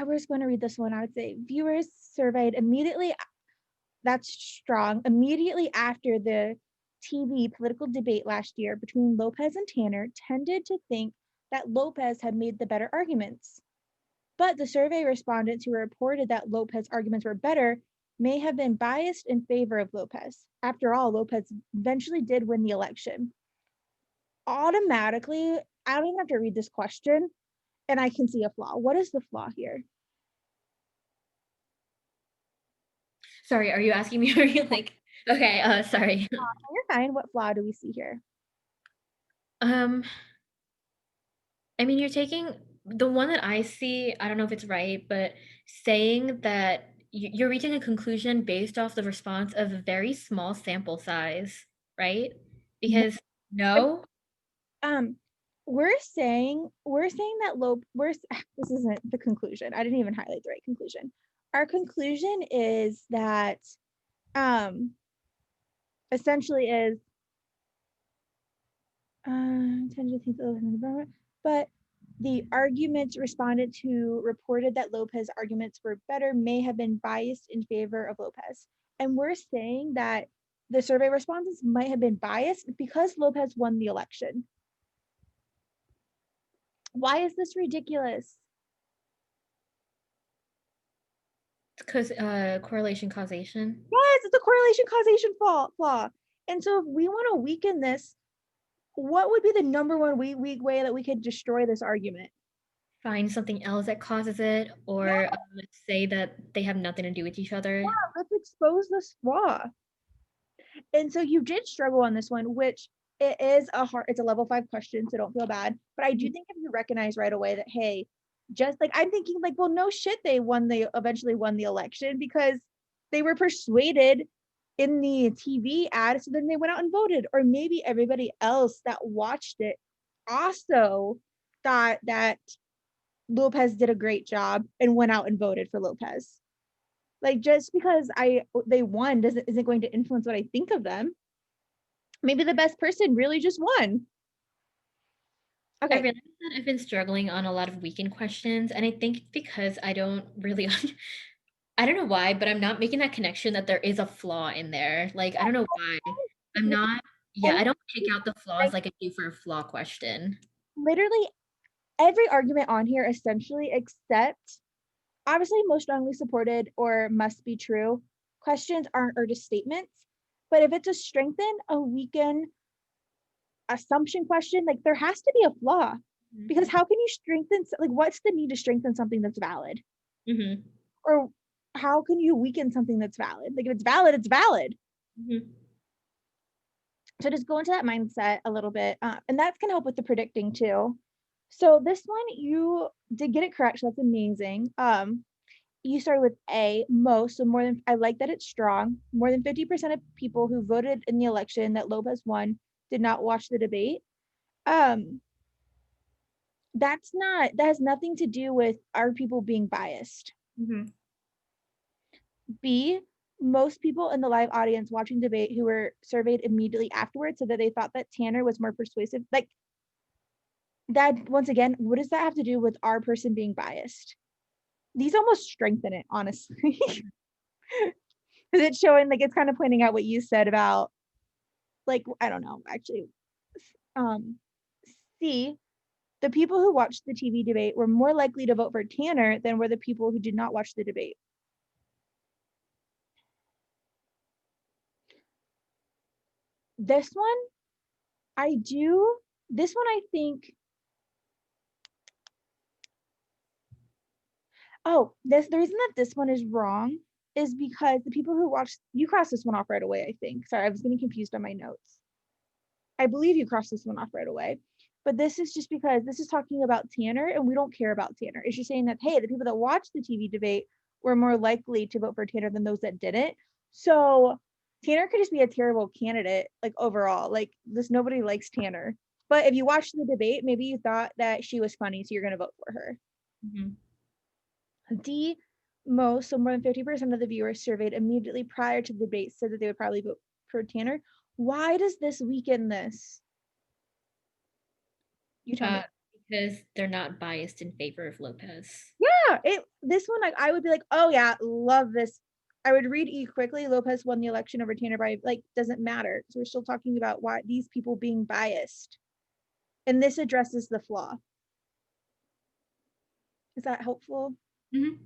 I was going to read this one. I would say viewers surveyed immediately, that's strong, immediately after the TV political debate last year between Lopez and Tanner tended to think that Lopez had made the better arguments. But the survey respondents who reported that Lopez's arguments were better may have been biased in favor of Lopez. After all, Lopez eventually did win the election. Automatically, I don't even have to read this question, and I can see a flaw. What is the flaw here? Sorry, are you asking me? Are you like, okay, sorry. You're fine. What flaw do we see here? Um, I mean, you're taking the one that I see, I don't know if it's right, but saying that you're reaching a conclusion based off the response of a very small sample size, right? Because no, Um, we're saying that this isn't the conclusion. I didn't even highlight the right conclusion. Our conclusion is that essentially is but the arguments responded to reported that Lopez's arguments were better may have been biased in favor of Lopez. And we're saying that the survey respondents might have been biased because Lopez won the election. Why is this ridiculous? because correlation causation. Yes, it's a correlation causation flaw. And so if we want to weaken this, what would be the number one weak way that we could destroy this argument? Find something else that causes it, or let's say that they have nothing to do with each other. Let's expose this flaw. And so you did struggle on this one, which it's a level 5 question, so don't feel bad. But I do think if you recognize right away that, hey, just like I'm thinking like, well, no shit, they eventually won the election because they were persuaded in the TV ad, so then they went out and voted. Or maybe everybody else that watched it also thought that Lopez did a great job and went out and voted for Lopez. Like just because they won isn't going to influence what I think of them. Maybe the best person really just won. I Okay. realized that I've been struggling on a lot of weekend questions, and I think because I don't really, I don't know why, but I'm not making that connection that there is a flaw in there. Like, I don't know why. I'm not, yeah, I don't pick out the flaws like I do for a flaw question. Literally every argument on here essentially except obviously most strongly supported or must be true questions are just statements. But if it's a strengthen, a weaken, assumption question, like there has to be a flaw. Because how can you strengthen, like what's the need to strengthen something that's valid? Mm-hmm. Or how can you weaken something that's valid? Like if it's valid, it's valid. Mm-hmm. So just go into that mindset a little bit, and that's going to help with the predicting too. So this one you did get it correct, so that's amazing. You started with A, most, so more than, I like that it's strong. More than 50% of people who voted in the election that Lopez won did not watch the debate. Um, that has nothing to do with our people being biased. Mm-hmm. B, most people in the live audience watching debate who were surveyed immediately afterwards said that they thought that Tanner was more persuasive. Like that, once again, what does that have to do with our person being biased? These almost strengthen it, honestly. Because it's showing, like, it's kind of pointing out what you said about, like, I don't know, actually. C, the people who watched the TV debate were more likely to vote for Tanner than were the people who did not watch the debate. This one, I think, the reason that this one is wrong is because the people who watched, you crossed this one off right away, I think. Sorry, I was getting confused on my notes. I believe you crossed this one off right away. But this is just because this is talking about Tanner and we don't care about Tanner. It's just saying that, hey, the people that watched the TV debate were more likely to vote for Tanner than those that didn't. So Tanner could just be a terrible candidate, like overall. Like this, nobody likes Tanner. But if you watched the debate, maybe you thought that she was funny, so you're gonna vote for her. Mm-hmm. D, most, so more than 50% of the viewers surveyed immediately prior to the debate said that they would probably vote for Tanner. Why does this weaken this? You tell me. because they're not biased in favor of Lopez. Yeah, this one, like, I would be like, "Oh, yeah, love this." I would read E quickly. Lopez won the election over Tanner by, like, doesn't matter. So we're still talking about why these people being biased. And this addresses the flaw. Is that helpful? Mhm.